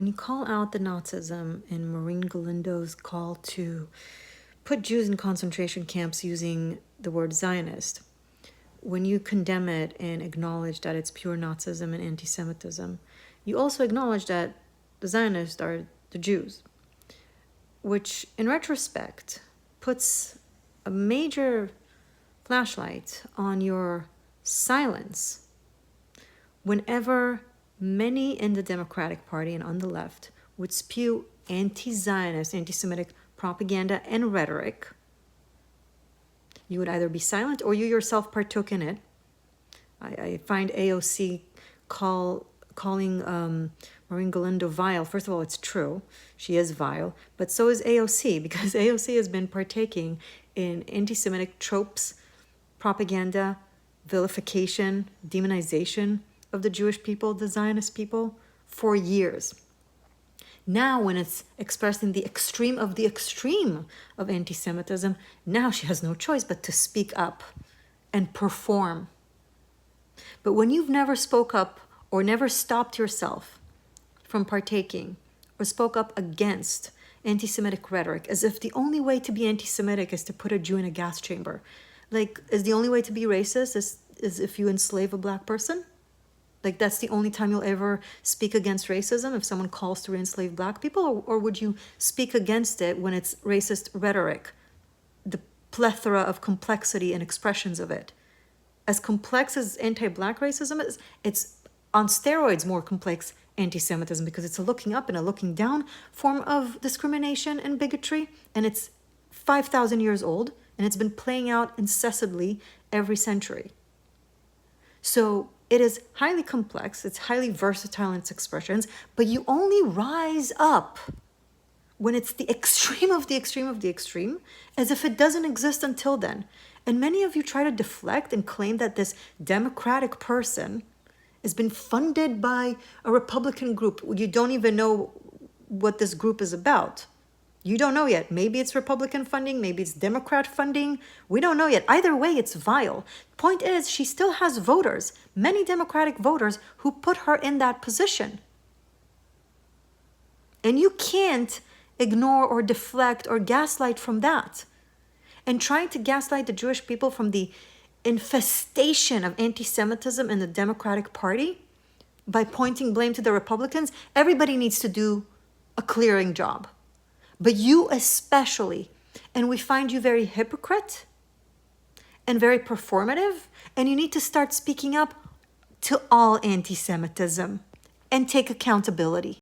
When you call out the Nazism in Maureen Galindo's call to put Jews in concentration camps using the word Zionist, when you condemn it and acknowledge that it's pure Nazism and anti-Semitism, you also acknowledge that the Zionists are the Jews, which in retrospect puts a major flashlight on your silence whenever many in the Democratic Party and on the left would spew anti-Zionist, anti-Semitic propaganda and rhetoric. You would either be silent or you yourself partook in it. I find AOC calling Maureen Galindo vile. First of all, it's true. She is vile. But so is AOC, because AOC has been partaking in anti-Semitic tropes, propaganda, vilification, demonization of the Jewish people, the Zionist people, for years. Now, when it's expressed in the extreme of anti-Semitism, now she has no choice but to speak up and perform. But when you've never spoke up or never stopped yourself from partaking or spoke up against anti-Semitic rhetoric, as if the only way to be anti-Semitic is to put a Jew in a gas chamber, like, is the only way to be racist is if you enslave a black person? Like, that's the only time you'll ever speak against racism, if someone calls to enslave black people? Or would you speak against it when it's racist rhetoric, the plethora of complexity and expressions of it? As complex as anti-black racism is, it's on steroids more complex anti-Semitism, because it's a looking up and a looking down form of discrimination and bigotry, and it's 5,000 years old, and it's been playing out incessantly every century. So it is highly complex, it's highly versatile in its expressions, but you only rise up when it's the extreme of the extreme of the extreme, as if it doesn't exist until then. And many of you try to deflect and claim that this democratic person has been funded by a Republican group. You don't even know what this group is about. You don't know yet. Maybe it's Republican funding, maybe it's Democrat funding. We don't know yet. Either way, it's vile. Point is, she still has voters, many Democratic voters, who put her in that position. And you can't ignore or deflect or gaslight from that. And trying to gaslight the Jewish people from the infestation of anti-Semitism in the Democratic Party by pointing blame to the Republicans, everybody needs to do a clearing job. But you especially, and we find you very hypocrite and very performative, and you need to start speaking up to all anti-Semitism and take accountability.